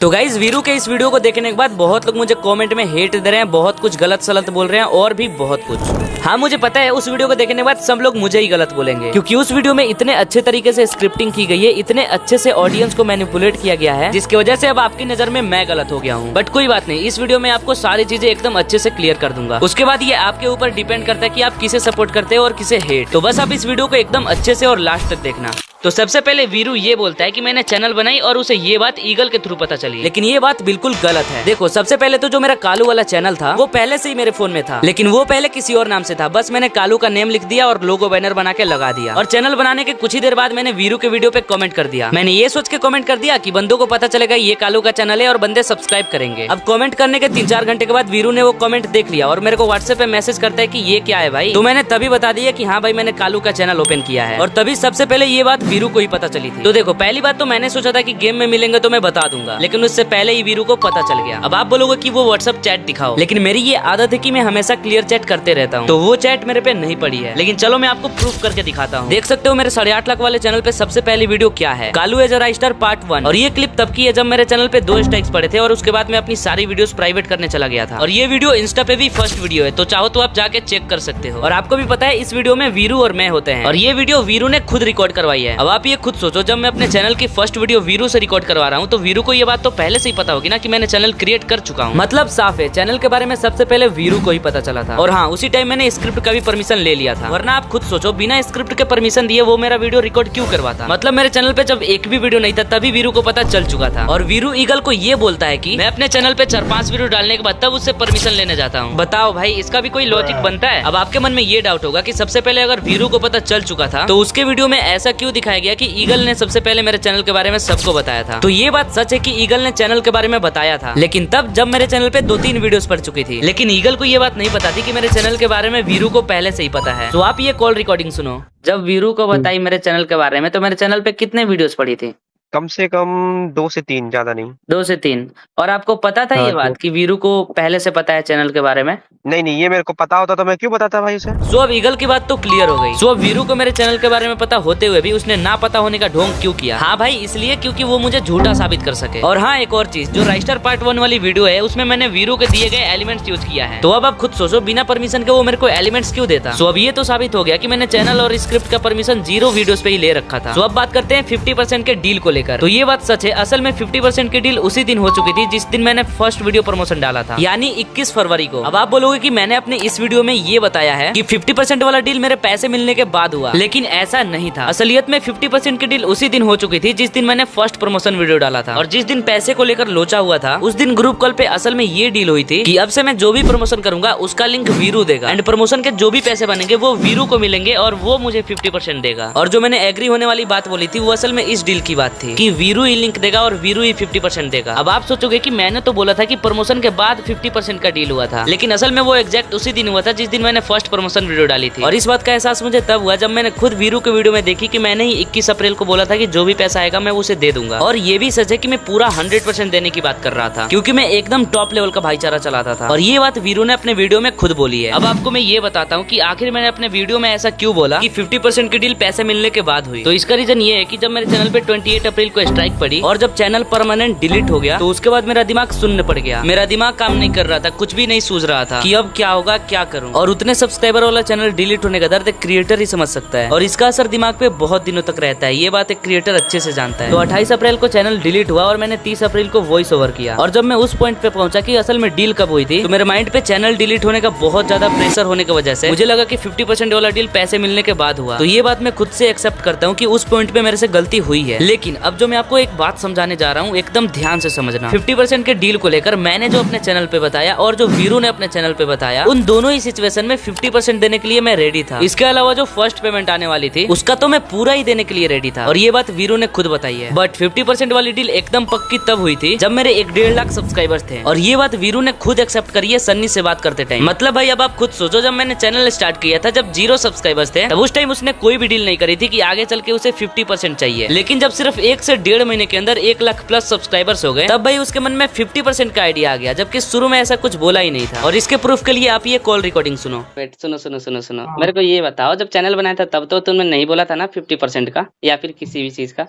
तो गाइज वीरू के इस वीडियो को देखने के बाद बहुत लोग मुझे कमेंट में हेट दे रहे हैं, बहुत कुछ गलत सलत बोल रहे हैं और भी बहुत कुछ। हाँ मुझे पता है उस वीडियो को देखने के बाद सब लोग मुझे ही गलत बोलेंगे, क्योंकि उस वीडियो में इतने अच्छे तरीके से स्क्रिप्टिंग की गई है, इतने अच्छे से ऑडियंस को मैनिपुलेट किया गया है, जिसकी वजह से अब आपकी नजर में मैं गलत हो गया हूँ। बट कोई बात नहीं, इस वीडियो में आपको सारी चीजें एकदम अच्छे से क्लियर कर दूंगा। उसके बाद ये आपके ऊपर डिपेंड करता है कि आप किसे सपोर्ट करते हो और किसे हेट। तो बस आप इस वीडियो को एकदम अच्छे से और लास्ट तक देखना। तो सबसे पहले वीरू ये बोलता है कि मैंने चैनल बनाई और उसे ये बात ईगल के थ्रू पता चली, लेकिन ये बात बिल्कुल गलत है। देखो सबसे पहले तो जो मेरा कालू वाला चैनल था वो पहले से ही मेरे फोन में था, लेकिन वो पहले किसी और नाम से था। बस मैंने कालू का नेम लिख दिया और लोगो बैनर बना के लगा दिया। और चैनल बनाने के कुछ ही देर बाद मैंने वीरू के वीडियो पे कमेंट कर दिया। मैंने ये सोच के कमेंट कर दिया कि बंदों को पता चलेगा ये कालू का चैनल है और बंदे सब्सक्राइब करेंगे। अब कमेंट करने के 3-4 घंटे के बाद वीरू ने वो कमेंट देख लिया और मेरे को व्हाट्सएप पे मैसेज करता है कि ये क्या है भाई। तो मैंने तभी बता दिया कि हाँ भाई मैंने कालू का चैनल ओपन किया है। और तभी सबसे पहले ये बात वीरू को ही पता चली। तो देखो पहली बात तो मैंने सोचा था कि गेम में मिलेंगे तो मैं बता दूंगा, लेकिन उससे पहले ही वीरू को पता चल गया। अब आप बोलोगे कि वो व्हाट्सएप चैट दिखाओ, लेकिन मेरी ये आदत है कि मैं हमेशा क्लियर चैट करते रहता हूँ, तो वो चैट मेरे पे नहीं पड़ी है। लेकिन चलो मैं आपको प्रूफ करके दिखाता हूँ। देख सकते हो मेरे 8.5 लाख वाले चैनल पे सबसे पहली वीडियो क्या है, कालू एज अ राइस्टर पार्ट 1। और ये क्लिप तब की है जब मेरे चैनल पे 2 स्ट्राइक्स पड़े थे और उसके बाद मैं अपनी सारी वीडियोस प्राइवेट करने चला गया था। और ये वीडियो इंस्टा पे भी फर्स्ट वीडियो है, तो चाहो तो आप जाके चेक कर सकते हो। और आपको भी पता है इस वीडियो में वीरू और मैं होते हैं, और ये वीडियो वीरू ने खुद रिकॉर्ड करवाई है। अब आप ये खुद सोचो, जब मैं अपने चैनल की फर्स्ट वीडियो वीरू से रिकॉर्ड करवा रहा हूँ तो वीरू को ये बात तो पहले से ही पता होगी ना कि मैंने चैनल क्रिएट कर चुका हूँ। मतलब साफ है चैनल के बारे में सबसे पहले वीरू को ही पता चला था। और हाँ उसी टाइम मैंने स्क्रिप्ट का भी परमिशन ले लिया था, वरना आप खुद सोचो बिना स्क्रिप्ट के परमिशन दिए वो मेरा वीडियो रिकॉर्ड क्यों करवाता। मतलब मेरे चैनल पे जब एक भी वीडियो नहीं था तभी वीरू को पता चल चुका था। और वीरू ईगल को ये बोलता है कि मैं अपने चैनल पे 4-5 वीडियो डालने के बाद तब उससे परमिशन लेने जाता हूँ। बताओ भाई इसका भी कोई लॉजिक बनता है। अब आपके मन में ये डाउट होगा कि सबसे पहले अगर वीरू को पता चल चुका था तो उसके वीडियो में ऐसा क्यों दिखाया गया कि ईगल ने सबसे पहले मेरे चैनल के बारे में सबको बताया था। तो ये बात सच है कि ईगल ने चैनल के बारे में बताया था, लेकिन तब जब मेरे चैनल पे 2-3 वीडियोस पड़ चुकी थी। लेकिन ईगल को ये बात नहीं पता थी कि मेरे चैनल के बारे में वीरू को पहले से ही पता है। तो आप ये कॉल रिकॉर्डिंग सुनो। जब वीरू को बताई मेरे चैनल के बारे में तो मेरे चैनल पे कितने वीडियोस पड़ी थी? कम से कम 2 से 3, ज्यादा नहीं। 2 से 3। और आपको पता था हाँ, ये बात कि वीरू को पहले से पता है चैनल के बारे में? नहीं ये मेरे को पता होता तो मैं क्यों बताता भाई उसे। सो अब ईगल की बात तो क्लियर हो गई। सो अब वीरू को मेरे चैनल के बारे में पता होते हुए भी उसने ना पता होने का ढोंग क्यों किया? हाँ भाई इसलिए क्योंकि वो मुझे झूठा साबित कर सके। और हाँ एक और चीज, जो राइस्टर पार्ट 1 वाली वीडियो है उसमें मैंने वीरू के दिए गए एलिमेंट्स यूज किया है। तो अब आप खुद सोचो बिना परमिशन के वो मेरे को एलिमेंट्स क्यों देता? सो अब ये तो साबित हो गया कि मैंने चैनल और स्क्रिप्ट का परमिशन 0 वीडियोस पे ही ले रखा था। सो अब बात करते हैं 50% के डील को लेकर। तो ये बात सच है, असल में 50% की डील उसी दिन हो चुकी थी जिस दिन मैंने फर्स्ट वीडियो प्रमोशन डाला था, यानी 21 फरवरी को। अब आप बोलोगे कि मैंने अपने इस वीडियो में ये बताया है कि 50% वाला डील मेरे पैसे मिलने के बाद हुआ, लेकिन ऐसा नहीं था। असलियत में 50% की डील उसी दिन हो चुकी थी जिस दिन मैंने फर्स्ट प्रमोशन वीडियो डाला था। और जिस दिन पैसे को लेकर लोचा हुआ था उस दिन ग्रुप कॉल पे असल में ये डील हुई थी कि अब से मैं जो भी प्रमोशन करूंगा उसका लिंक वीरू देगा, एंड प्रमोशन के जो भी पैसे बनेंगे वो वीरू को मिलेंगे और वो मुझे 50% देगा। और जो मैंने एग्री होने वाली बात बोली थी वो असल में इस डील की बात थी कि वीरू ही लिंक देगा और वीरू ही 50% देगा। अब आप सोचोगे कि मैंने तो बोला था कि प्रमोशन के बाद 50% का डील हुआ था, लेकिन असल में वो एग्जैक्ट उसी दिन हुआ था जिस दिन मैंने फर्स्ट प्रमोशन वीडियो डाली थी। और इस बात का एहसास मुझे तब हुआ जब मैंने खुद वीरू के वीडियो में देखी कि मैंने ही 21 अप्रैल को बोला था कि जो भी पैसा आएगा मैं उसे दे दूंगा। और ये भी सच है कि मैं पूरा 100% देने की बात कर रहा था, क्योंकि मैं एकदम टॉप लेवल का भाईचारा चलाता था। और ये बात वीरू ने अपने वीडियो में खुद बोली है। अब आपको मैं ये बताता हूँ कि आखिर मैंने अपने वीडियो में ऐसा क्यों बोला कि 50% की डील पैसे मिलने के बाद हुई। तो इसका रीजन ये है कि जब मेरे चैनल पे 28 अप्रैल को स्ट्राइक पड़ी और जब चैनल परमानेंट डिलीट हो गया तो उसके बाद मेरा दिमाग शून्य पड़ गया। मेरा दिमाग काम नहीं कर रहा था, कुछ भी नहीं सूझ रहा था कि अब क्या होगा, क्या करूं। और उतने सब्सक्राइबर वाला चैनल डिलीट होने का दर्द एक क्रिएटर ही समझ सकता है, और इसका असर दिमाग पे बहुत दिनों तक रहता है। ये बात एक क्रिएटर अच्छे से जानता है। तो 28 अप्रैल को चैनल डिलीट हुआ और मैंने 30 अप्रैल को वॉइस ओवर किया। और जब मैं उस पॉइंट पे पहुंचा कि असल में डील कब हुई थी, तो मेरे माइंड पे चैनल डिलीट होने का बहुत ज्यादा प्रेशर होने की वजह से मुझे लगा कि 50% वाला डील पैसे मिलने के बाद हुआ। तो ये बात मैं खुद से एक्सेप्ट करता हूँ कि उस पॉइंट पे मेरे से गलती हुई है। लेकिन अब जो मैं आपको एक बात समझाने जा रहा हूँ एकदम ध्यान से समझना। 50% के डील को लेकर मैंने जो अपने चैनल पे बताया और जो वीरू ने अपने चैनल पे बताया, उन दोनों ही सिचुएशन में 50% देने के लिए मैं रेडी था। इसके अलावा जो फर्स्ट पेमेंट आने वाली थी उसका तो मैं पूरा ही देने के लिए रेडी था, और ये बात वीरू ने खुद बताई है। बट 50% वाली डील एकदम पक्की तब हुई थी जब मेरे 1.5 लाख सब्सक्राइबर्स थे, और ये बात वीरू ने खुद एक्सेप्ट करी है सन्नी से बात करते टाइम। मतलब भाई अब आप खुद सोचो, जब मैंने चैनल स्टार्ट किया था जब 0 सब्सक्राइबर्स थे, तब उस टाइम उसने कोई भी डील नहीं करी थी कि आगे चल के उसे 50% चाहिए। लेकिन जब सिर्फ 1 से 1.5 महीने के अंदर 1 लाख प्लस सब्सक्राइबर्स हो गए, तब भाई उसके मन में 50% का आइडिया आ गया, जबकि शुरू में ऐसा कुछ बोला ही नहीं था। और इसके प्रूफ के लिए आप ये कॉल रिकॉर्डिंग सुनो। वेट, सुनो। मेरे को ये बताओ, जब चैनल बनाया था तब तो तुमने नहीं बोला था ना 50% का, या फिर किसी भी चीज का?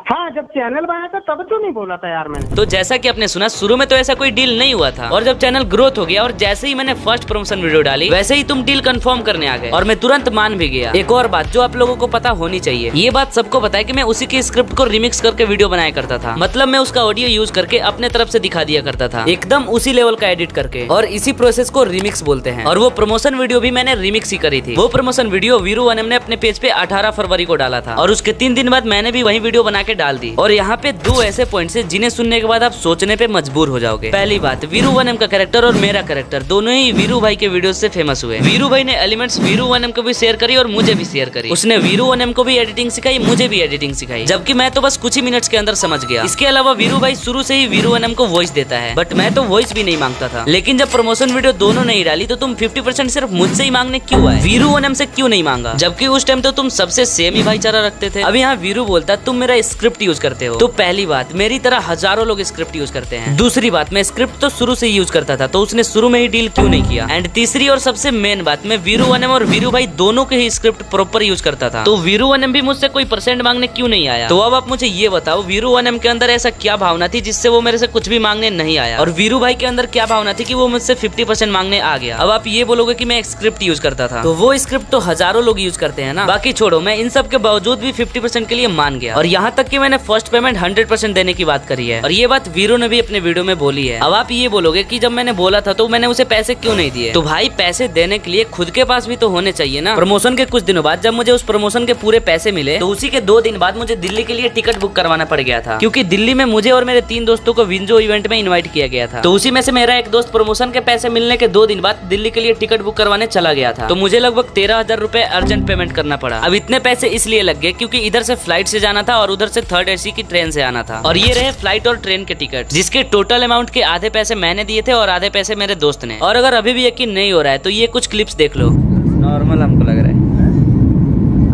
हाँ, जब चैनल बनाया था तब तो नहीं बोला था यार मैंने। तो जैसा कि आपने सुना, शुरू में तो ऐसा कोई डील नहीं हुआ था, और जब चैनल ग्रोथ हो गया और जैसे ही मैंने फर्स्ट प्रमोशन वीडियो डाली वैसे ही तुम डील कंफर्म करने आ गए और मैं तुरंत मान भी गया। एक और बात जो आप लोगों को पता होनी चाहिए, ये बात सबको पता है कि मैं उसी की स्क्रिप्ट को रिमिक्स करके वीडियो बनाया करता था। मतलब मैं उसका ऑडियो यूज करके अपने तरफ से दिखा दिया करता था, एकदम उसी लेवल का एडिट करके, और इसी प्रोसेस को रिमिक्स बोलते हैं। और वो प्रमोशन वीडियो भी मैंने रिमिक्स ही करी थी। वो प्रमोशन वीडियो वीरू वनम ने अपने पेज पे 18 फरवरी को डाला था और उसके 3 दिन बाद मैंने भी वही वीडियो बना के डाल दी। और यहाँ पे 2 ऐसे पॉइंट्स हैं जिन्हें सुनने के बाद आप सोचने पे मजबूर हो जाओगे। पहली बात, वीरू वनम का कैरेक्टर और मेरा कैरेक्टर दोनों ही वीरू भाई के वीडियो से फेमस हुए। वीरू भाई ने एलिमेंट्स वीरू वनम को भी शेयर करी और मुझे भी शेयर करी। उसने वीरू वनम को भी एडिटिंग सिखाई, मुझे भी एडिटिंग सिखाई, जबकि मैं तो बस कुछ ही मिनट्स के अंदर समझ गया। इसके अलावा वीरू भाई शुरू से ही वीरू वनम को वॉइस देता है, बट मैं तो वॉइस भी नहीं मांगता था। लेकिन जब प्रमोशन वीडियो दोनों नहीं डाली तो तुम 50% सिर्फ मुझसे ही मांगने क्यों आए? वीरू वनम से क्यों नहीं मांगा? जबकि उस टाइम तो तुम सबसे सेम ही भाईचारा रखते थे। अब यहाँ वीरू बोलता तुम मेरा स्क्रिप्ट यूज करते हो। तो पहली बात, मेरी तरह हजारों लोग स्क्रिप्ट यूज करते हैं। दूसरी बात, मैं स्क्रिप्ट तो शुरू से ही यूज करता था, तो उसने शुरू में ही डील क्यों नहीं किया? एंड तीसरी और सबसे मेन बात, मैं वीरू वनम और वीरू भाई दोनों के ही स्क्रिप्ट प्रॉपर यूज करता था, तो वीरू वनम भी मुझसे कोई परसेंट मांगने क्यों नहीं आया? तो अब आप मुझे ये बताओ, वीरू वनम के अंदर ऐसा क्या भावना थी जिससे वो मेरे से कुछ भी मांगने नहीं आया, और वीरू भाई के अंदर क्या भावना थी कि वो मुझसे 50% मांगने आ गया? अब आप ये बोलोगे कि मैं स्क्रिप्ट यूज करता था, तो वो स्क्रिप्ट तो हजारों लोग यूज करते हैं ना। बाकी छोड़ो, मैं इन सब के बावजूद भी 50% के लिए मान गया, और यहाँ तक कि मैंने फर्स्ट पेमेंट 100% देने की बात करी है, और ये बात वीरू ने भी अपने वीडियो में बोली है। अब आप ये बोलोगे कि जब मैंने बोला था तो मैंने उसे पैसे क्यों नहीं दिए? तो भाई, पैसे देने के लिए खुद के पास भी तो होने चाहिए ना। प्रमोशन के कुछ दिनों बाद जब मुझे उस प्रमोशन के पूरे पैसे मिले, तो उसी के 2 दिन बाद मुझे दिल्ली के लिए टिकट बुक करवाना पड़ गया था, क्योंकि दिल्ली में मुझे और मेरे 3 दोस्तों को विंजो इवेंट में इन्वाइट किया गया था। तो उसी में से मेरा एक दोस्त प्रमोशन के पैसे मिलने के 2 दिन बाद दिल्ली के लिए टिकट बुक करवाने चला गया था, तो मुझे लगभग 13,000 रुपए अर्जेंट पेमेंट करना पड़ा। अब इतने पैसे इसलिए लग गए क्योंकि इधर से फ्लाइट से जाना था और उधर से 3rd AC की ट्रेन से आना था, और ये रहे फ्लाइट और ट्रेन के टिकट, जिसके टोटल अमाउंट के आधे पैसे मैंने दिए थे और आधे पैसे मेरे दोस्त ने। और अगर अभी भी यकीन नहीं हो रहा है तो ये कुछ क्लिप्स देख लो। नॉर्मल हमको लग रहा है,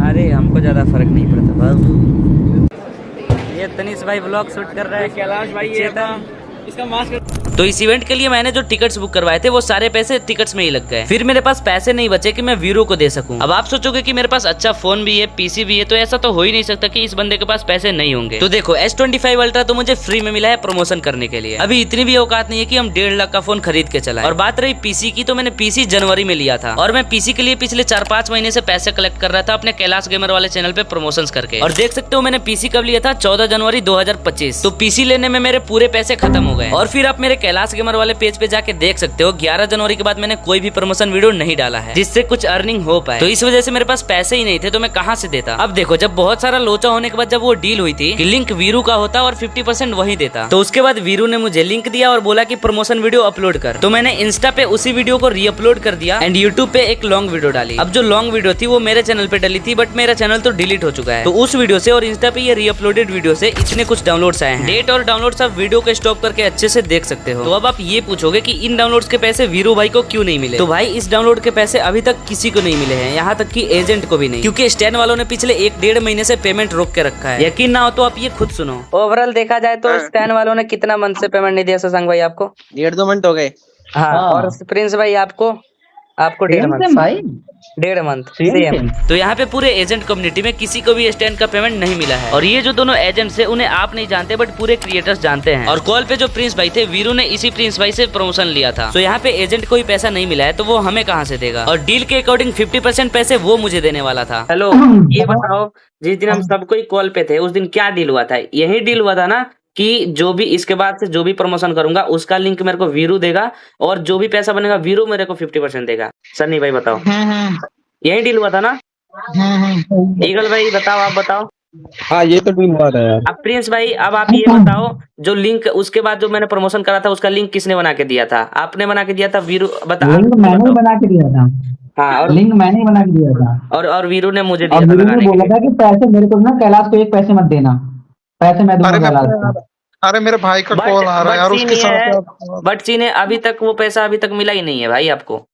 अरे हमको ज्यादा फर्क नहीं पड़ता बाबू। ये तनीष भाई व्लॉग शूट कर रहा है, कैलाश भाई ये इसका मास्क। तो इस इवेंट के लिए मैंने जो टिकट्स बुक करवाए थे वो सारे पैसे टिकट्स में ही लग गए। फिर मेरे पास पैसे नहीं बचे कि मैं वीरू को दे सकूं। अब आप सोचोगे कि मेरे पास अच्छा फोन भी है, पीसी भी है, तो ऐसा तो हो ही नहीं सकता कि इस बंदे के पास पैसे नहीं होंगे। तो देखो, S25 अल्ट्रा तो मुझे फ्री में मिला है प्रमोशन करने के लिए। अभी इतनी भी औकात नहीं है कि हम 1.5 लाख का फोन खरीद के चलाएं। और बात रही पीसी की, तो मैंने पीसी जनवरी में लिया था, और मैं पीसी के लिए पिछले 4-5 महीने से पैसे कलेक्ट कर रहा था अपने कैलाश गेमर वाले चैनल पे प्रमोशन करके। और देख सकते हो मैंने पीसी कब लिया था, 14 जनवरी 2025। तो पीसी लेने में मेरे पूरे पैसे खत्म हो गए। और फिर आप मेरे कैलाश गेमर वाले पेज पे जाके देख सकते हो 11 जनवरी के बाद मैंने कोई भी प्रमोशन वीडियो नहीं डाला है जिससे कुछ अर्निंग हो पाए। तो इस वजह से मेरे पास पैसे ही नहीं थे, तो मैं कहां से देता? अब देखो, जब बहुत सारा लोचा होने के बाद जब वो डील हुई थी कि लिंक वीरू का होता और 50% वही देता, तो उसके बाद वीरू ने मुझे लिंक दिया और बोला कि प्रमोशन वीडियो अपलोड कर। तो मैंने इंस्टा पे उसी वीडियो को रीअपलोड कर दिया एंड यूट्यूब पे एक लॉन्ग वीडियो डाली। अब जो लॉन्ग वीडियो थी वो मेरे चैनल पे डली थी, बट मेरा चैनल तो डिलीट हो चुका है। तो उस वीडियो से और इंस्टा पे ये रीअपलोडेड वीडियो से इतने कुछ डाउनलोड्स आए हैं। डेट और डाउनलोड्स आप वीडियो को स्टॉप करके अच्छे से देख सकते हो। तो अब आप ये पूछोगे कि इन डाउनलोड्स के पैसे वीरू भाई को क्यों नहीं मिले? तो भाई, इस डाउनलोड के पैसे अभी तक किसी को नहीं मिले हैं, यहाँ तक कि एजेंट को भी नहीं, क्योंकि स्टैन वालों ने पिछले 1-1.5 महीने से पेमेंट रोक के रखा है। यकीन ना हो तो आप ये खुद सुनो। ओवरऑल देखा जाए तो स्टैन वालों ने कितना मंथ से पेमेंट नहीं दिया शशांक भाई आपको? 1.5-2 मंथ हो गए। हाँ, और प्रिंस भाई आपको 1.5 मंथ भाई, 1.5 मंथ सेम। तो यहाँ पे पूरे एजेंट कम्युनिटी में किसी को भी स्टैंड का पेमेंट नहीं मिला है। और ये जो दोनों एजेंट्स हैं उन्हें आप नहीं जानते, बट पूरे क्रिएटर्स जानते हैं। और कॉल पे जो प्रिंस भाई थे, वीरू ने इसी प्रिंस भाई से प्रमोशन लिया था। तो यहाँ पे एजेंट को ही पैसा नहीं मिला है, तो वो हमें कहाँ से देगा? और डील के अकॉर्डिंग 50% पैसे वो मुझे देने वाला था। हेलो, ये बताओ, जिस दिन हम सब कोई कॉल पे थे उस दिन क्या डील हुआ था? यही डील हुआ था ना कि जो भी इसके बाद से जो भी प्रमोशन करूंगा उसका लिंक मेरे को वीरू देगा, और जो भी पैसा बनेगा वीरू मेरे को 50% देगा। सन्नी भाई बताओ, यही डील हुआ था ना? ईगल भाई बताओ, आप बताओ। हाँ, ये तो डील हुआ था यार। अब प्रिंस भाई, अब आप ये बताओ, जो लिंक उसके बाद जो मैंने प्रमोशन करा था उसका लिंक किसने बना के दिया था? आपने बना के दिया था? वीरू बता। लिंक मैंने बना के दिया था। हाँ, और लिंक मैंने ही बना के दिया था। और वीरू ने मुझे दिया और था वीरू ने लगाने के बोला लिए। था कि पैसे मेरे को ना, कैलाश को 1 पैसे मत देना, पैसे मैं दूंगा कैलाश को। अरे मेरे भाई का कॉल आ रहा है यार, उसके साथ बट सीन है, अभी तक वो पैसा अभी तक मिला ही नहीं है भाई आपको।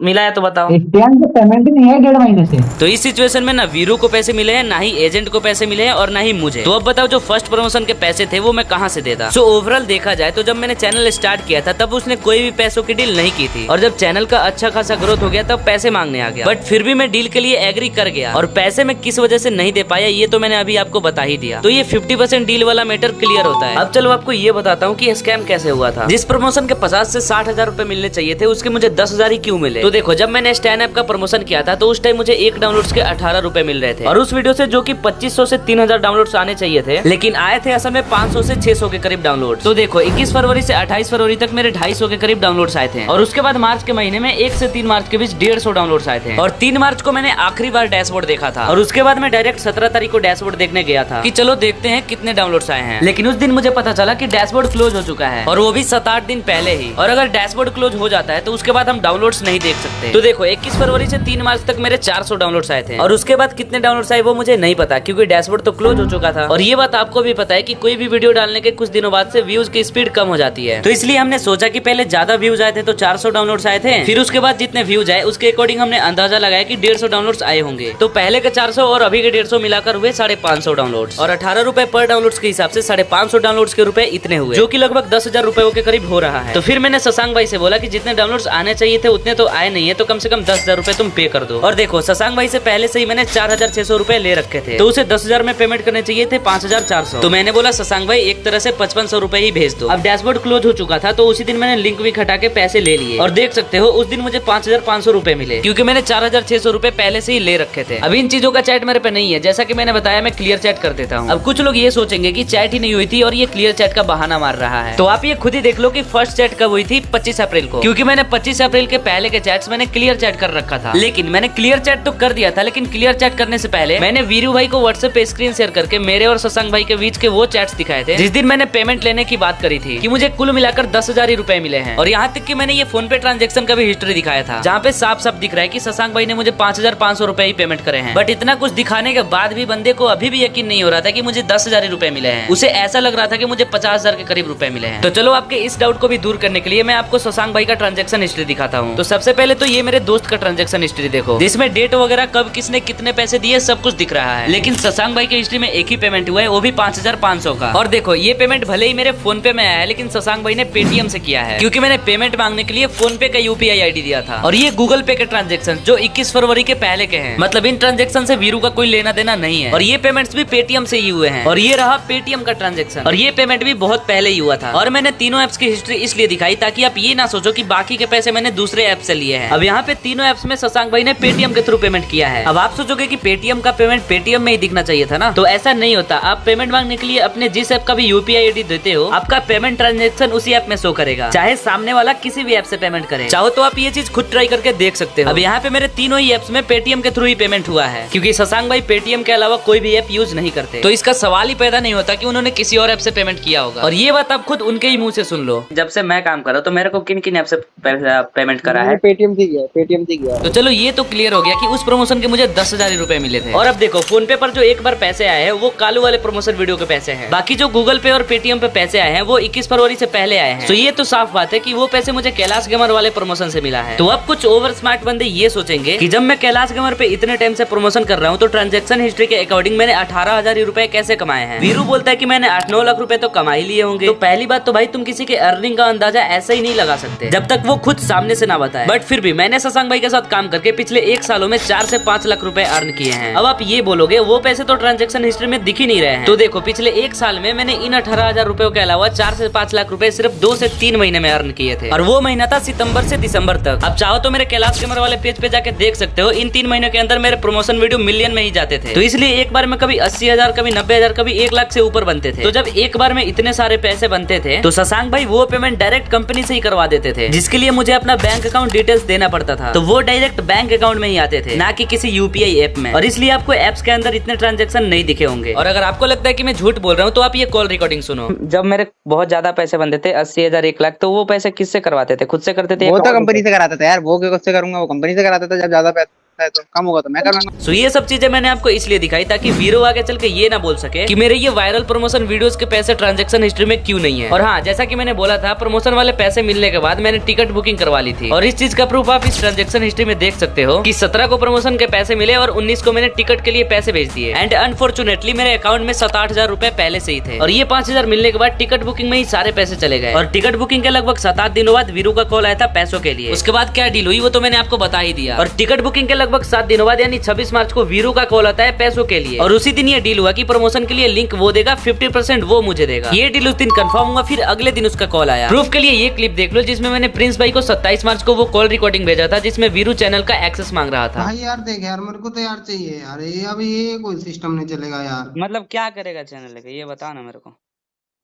मिला है तो बताओ। स्टैंड पे पेमेंट ही नहीं है 1.5 महीने से। तो इस सिचुएशन में ना वीरू को पैसे मिले हैं, ना ही एजेंट को पैसे मिले हैं और ना ही मुझे। तो अब बताओ जो फर्स्ट प्रमोशन के पैसे थे वो मैं कहाँ से देता। सो ओवरऑल देखा जाए तो जब मैंने चैनल स्टार्ट किया था तब उसने कोई भी पैसों की डील नहीं की थी, और जब चैनल का अच्छा खासा ग्रोथ हो गया तब पैसे मांगने आ गया। बट फिर भी मैं डील के लिए एग्री कर गया, और पैसे मैं किस वजह से नहीं दे पाया ये तो मैंने अभी आपको बता ही दिया। तो ये 50% डील वाला मैटर क्लियर होता है। अब चलो आपको ये बताता हूँ कि स्कैम कैसे हुआ था। जिस प्रमोशन के 50 से 60,000 रुपए मिलने चाहिए थे उसके मुझे 10,000 ही क्यों मिले। तो देखो, जब मैंने स्टैन ऐप का प्रमोशन किया था तो उस टाइम मुझे एक डाउनलोड्स के 18 रुपए मिल रहे थे, और उस वीडियो से जो कि 2500 से 3000 डाउनलोड्स आने चाहिए थे, लेकिन आए थे असल में 500 से 600 के करीब डाउनलोड। तो देखो 21 फरवरी से 28 फरवरी तक मेरे 250 के करीब डाउनलोड्स आए थे, और उसके बाद मार्च के महीने में 1 से 3 मार्च के बीच 150 डाउनलोड्स आए थे, और 3 मार्च को मैंने आखिरी बार डैशबोर्ड देखा था, और उसके बाद मैं डायरेक्ट 17 तारीख को डैशबोर्ड देखने गया था कि चलो देखते हैं कितने डाउनलोड्स आए हैं। लेकिन उस दिन मुझे पता चला कि डैशबोर्ड क्लोज हो चुका है, और वो भी 7-8 दिन पहले ही। और अगर डैशबोर्ड क्लोज हो जाता है तो उसके बाद हम डाउनलोड्स नहीं देख सकते। तो देखो 21 फरवरी से 3 मार्च तक मेरे 400 डाउनलोड्स आए थे, और उसके बाद कितने डाउनलोड्स आए वो मुझे नहीं पता क्योंकि डैशबोर्ड तो क्लोज हो चुका था। और ये बात आपको भी पता है कि कोई भी वीडियो डालने के कुछ दिनों बाद से व्यूज की स्पीड कम हो जाती है। तो इसलिए हमने सोचा कि पहले ज्यादा व्यूज आए थे तो 400 डाउनलोड्स आए थे, फिर उसके बाद जितने व्यूज आए उसके अकॉर्डिंग हमने अंदाजा लगाया कि 150 डाउनलोड्स आए होंगे। तो पहले के 400 और अभी के 150 मिलाकर हुए 550 डाउनलोड्स, और 18 रुपए पर डाउनलोड्स के हिसाब से 550 डाउनलोड्स के रुपए इतने हुए, जो कि लगभग 10,000 रुपए के करीब हो रहा है। तो फिर मैंने शशांक भाई से बोला कि जितने डाउनलोड्स आने चाहिए थे उतने तो आए नहीं है, तो कम से कम 10,000 रुपए तुम पे कर दो। और देखो शशांक भाई से पहले से ही मैंने 4,600 रुपए ले रखे थे, तो उसे 10,000 में पेमेंट करने चाहिए थे 5,400। तो मैंने बोला शशांक भाई एक तरह से 5500 रुपए ही भेज दो। अब डैशबोर्ड क्लोज हो चुका था तो उसी दिन मैंने लिंक भी हटा के पैसे ले लिए, और देख सकते हो उस दिन मुझे 5,500 रुपए मिले क्योंकि मैंने 4,600 रुपए पहले से ही ले रखे थे। अब इन चीजों का चैट मेरे पे नहीं है, जैसा कि मैंने बताया मैं क्लियर चैट कर देता हूँ। अब कुछ लोग ये सोचेंगे कि चैट ही नहीं हुई थी और ये क्लियर चैट का बहाना मार रहा है, तो आप ये खुद ही देख लो कि फर्स्ट चैट कब हुई थी, 25 अप्रैल को, क्योंकि मैंने 25 अप्रैल के पहले के चैट्स मैंने क्लियर चैट कर रखा था। लेकिन मैंने क्लियर चैट तो कर दिया था, लेकिन क्लियर चैट करने से पहले मैंने वीरू भाई को व्हाट्सएप पे स्क्रीन शेयर करके मेरे और शशांक भाई के बीच के वो चैट्स दिखाए थे जिस दिन मैंने पेमेंट लेने की बात करी थी कि मुझे कुल मिलाकर 10,000 ही रुपए मिले हैं। और यहाँ तक कि मैंने ये फोन पे ट्रांजेक्शन का भी हिस्ट्री दिखाया था, जहाँ पे साफ साफ दिख रहा है कि शशांक भाई ने मुझे 5,500 रुपए ही पेमेंट करे हैं। बट इतना कुछ दिखाने के बाद भी बंदे को अभी भी यकीन नहीं हो रहा था कि मुझे 10,000 रुपए मिले हैं। उसे ऐसा लग रहा था कि मुझे 50,000 के करीब रुपए मिले हैं। तो चलो आपके इस डाउट को भी दूर करने के लिए मैं आपको शशांक भाई का ट्रांजेक्शन हिस्ट्री दिखाता हूँ। तो सबसे पहले तो ये मेरे दोस्त का ट्रांजेक्शन हिस्ट्री देखो, जिसमें डेट वगैरह कब किसने कितने पैसे दिए सब कुछ दिख रहा है। लेकिन शशांक भाई की हिस्ट्री में एक ही पेमेंट हुआ है, वो भी 5,500 का। और देखो ये पेमेंट भले ही मेरे फोन पे में आया है, लेकिन शशांक भाई ने पेटीएम से किया है क्योंकि मैंने पेमेंट मांगने के लिए फोन पे का यूपीआई आईडी दिया था। और ये गूगल पे के ट्रांजेक्शन जो 21 फरवरी के पहले के हैं, मतलब इन ट्रांजेक्शन से वीरू का कोई लेना देना नहीं है। और ये पेमेंट्स भी पेटीएम से ही हुए हैं, और ये रहा पेटीएम का ट्रांजेक्शन, और ये पेमेंट भी बहुत पहले ही हुआ था। और मैंने तीनों एप्स की हिस्ट्री इसलिए दिखाई ताकि आप ये ना सोचो कि बाकी के पैसे मैंने दूसरे ऐप से लिए हैं। अब यहाँ पे तीनों एप्स में शशांक भाई ने पेटीएम के थ्रू पेमेंट किया है। अब आप सोचोगे कि पेटीएम का पेमेंट पेटीएम में ही दिखना चाहिए था ना, तो ऐसा नहीं होता। आप पेमेंट मांगने के लिए अपने जिस ऐप का भी यूपीआई आईडी देते हो, आपका पेमेंट ट्रांजेक्शन उसी ऐप में शो करेगा, चाहे सामने वाला किसी भी ऐप से पेमेंट करे। चाहो तो आप ये चीज खुद ट्राई करके देख सकते हो। अब यहाँ पे मेरे तीनों ही एप्स में पेटीएम के थ्रू ही पेमेंट हुआ है, क्योंकि शशांक भाई पेटीएम के अलावा कोई भी ऐप यूज नहीं करते, तो इसका सवाल ही पैदा नहीं होता कि उन्होंने किसी और ऐप से पेमेंट किया होगा। और ये बात आप खुद उनके ही मुंह से सुन लो। जब से मैं काम कर रहा हूँ तो मेरे को किन किन ऐप से पेमेंट करा है? पेटीएम से किया। तो चलो ये तो क्लियर हो गया कि उस प्रमोशन के मुझे 10,000 रुपए मिले थे। और अब देखो फोन पे पर जो एक बार पैसे आए हैं वो कालू वाले प्रमोशन वीडियो के पैसे हैं। बाकी जो गूगल पे और पेटीएम पे पैसे आए हैं वो 21 फरवरी से पहले आए हैं। तो ये तो साफ बात है कि वो पैसे मुझे कैलाश गेमर वाले प्रमोशन से मिला है। तो अब कुछ ओवर स्मार्ट बंदे ये सोचेंगे कि जब मैं कैलाश गेमर पे इतने टाइम से प्रमोशन कर रहा हूँ तो ट्रांजेक्शन हिस्ट्री के अकॉर्डिंग मैंने 18,000 रुपए कैसे कमाए हैं। वीरू बोलता है कि मैंने 8-9 लाख रुपए तो कमा ही लिए होंगे। तो पहली बात तो भाई तुम किसी के अर्निंग का अंदाजा ऐसे ही नहीं लगा सकते जब तक वो खुद सामने से ना बताए। बट फिर भी मैंने शशांक भाई के साथ काम करके पिछले 1 सालों में 4 से 5 लाख रुपए अर्न किए हैं। अब आप ये बोलोगे वो पैसे तो ट्रांजेक्शन हिस्ट्री में दिख ही नहीं रहे हैं। तो देखो पिछले 1 साल में मैंने इन 18,000 रुपयों के अलावा 4 से 5 लाख रुपए सिर्फ 2 से 3 महीने में अर्न किए थे, और वो महीना था सितंबर से दिसंबर तक। अब चाहो तो मेरे कैलाश गेमर वाले पेज पे जाके देख सकते हो, इन 3 महीनों के अंदर मेरे प्रमोशन वीडियो मिलियन में ही जाते थे। तो इसलिए एक बार में कभी 80,000, कभी 90,000, कभी 1 लाख से ऊपर बनते थे। तो जब एक बार में इतने सारे पैसे बनते थे तो शशांक भाई वो पेमेंट डायरेक्ट कंपनी से ही करवा देते थे, जिसके लिए मुझे अपना बैंक अकाउंट डिटेल्स देना पड़ता था। तो वो डायरेक्ट बैंक अकाउंट में ही आते थे, ना कि किसी यूपीआई ऐप में। और इसलिए आपको ऐप्स के अंदर इतने ट्रांजेक्शन नहीं दिखे होंगे। और अगर आपको लगता है कि मैं झूठ बोल रहा हूँ तो आप ये कॉल रिकॉर्डिंग सुनो। जब मेरे बहुत ज्यादा पैसे बनते थे 80,000, 1 लाख, तो वो पैसे किससे करवाते थे? खुद से करते थे? वो तो कंपनी से कराता था यार। वो किससे करूंगा? वो कंपनी से कराता था जब ज्यादा पैसे। है तो कम होगा तो मैं कर लूंगा। सो ये सब चीजें मैंने आपको इसलिए दिखाई ताकि वीरो आगे चल के ये ना बोल सके कि मेरे ये वायरल प्रमोशन वीडियोस के पैसे ट्रांजैक्शन हिस्ट्री में क्यों नहीं है। और हाँ, जैसा कि मैंने बोला था, प्रमोशन वाले पैसे मिलने के बाद मैंने टिकट बुकिंग करवा ली थी और इस चीज का प्रूफ आप इस ट्रांजैक्शन हिस्ट्री में देख सकते हो कि 17 को प्रमोशन के पैसे मिले और 19 को मैंने टिकट के लिए पैसे भेज दिए। एंड अनफॉर्चुनेटली मेरे अकाउंट में 7-8 हजार रुपए पहले से ही थे और ये 5 हजार मिलने के बाद टिकट बुकिंग में ही सारे पैसे चले गए। और टिकट बुकिंग के लगभग 7-8 दिनों बाद वीरू का कॉल आया था पैसों के लिए। उसके बाद क्या डील हुई वो तो मैंने आपको बता ही दिया। और टिकट बुकिंग के लगभग 7 दिनों बाद यानी 26 मार्च को वीरू का कॉल आता है पैसों के लिए और उसी दिन ये डील हुआ कि प्रमोशन के लिए लिंक वो देगा, 50% वो मुझे देगा। ये डील उस दिन कंफर्म हुआ, फिर अगले दिन उसका कॉल आया। प्रूफ के लिए ये क्लिप देख लो जिसमें मैंने प्रिंस भाई को 27 मार्च को वो कॉल रिकॉर्डिंग भेजा था जिसमें वीरू चैनल का एक्सेस मांग रहा था। भाई यार देख यार, मेरे को तो यार चाहिए यार, ये अभी ये कोई सिस्टम नहीं चलेगा यार। मतलब क्या करेगा चैनल लेके, ये बताओ ना मेरे को।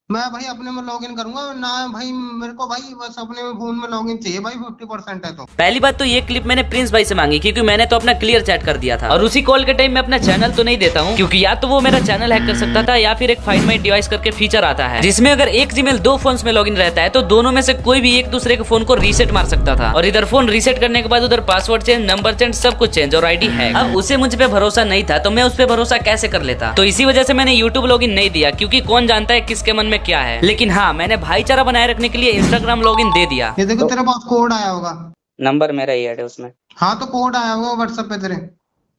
मैं भाई अपने में लॉगिन करूंगा ना भाई, मेरे को भाई बस अपने में फोन में लॉगिन चाहिए भाई, 50% है तो। पहली बात तो ये क्लिप मैंने प्रिंस भाई से मांगी क्योंकि मैंने तो अपना क्लियर चैट कर दिया था और उसी कॉल के टाइम में अपना चैनल तो नहीं देता हूँ क्योंकि या तो वो मेरा चैनल हैक कर सकता था या फिर एक फाइंड माय डिवाइस करके फीचर आता है जिसमें अगर एक जीमेल 2 फोन्स में लॉगिन रहता है तो दोनों में से कोई भी एक दूसरे के फोन को रीसेट मार सकता था और इधर फोन रीसेट करने के बाद उधर पासवर्ड चेंज, नंबर चेंज, सब कुछ चेंज और आईडी हैक। अब उसे मुझ पे भरोसा नहीं था तो मैं उस पे भरोसा कैसे कर लेता। तो इसी वजह से मैंने यूट्यूब लॉगिन नहीं दिया क्योंकि कौन जानता है किसके मन में क्या है। लेकिन हाँ, मैंने भाईचारा बनाए रखने के लिए इंस्टाग्राम लॉगिन दे दिया। ये देखो तेरे पास कोड आया होगा। नंबर मेरा ही ऐड है उसमें। हाँ तो कोड आया होगा व्हाट्सएप पे तेरे,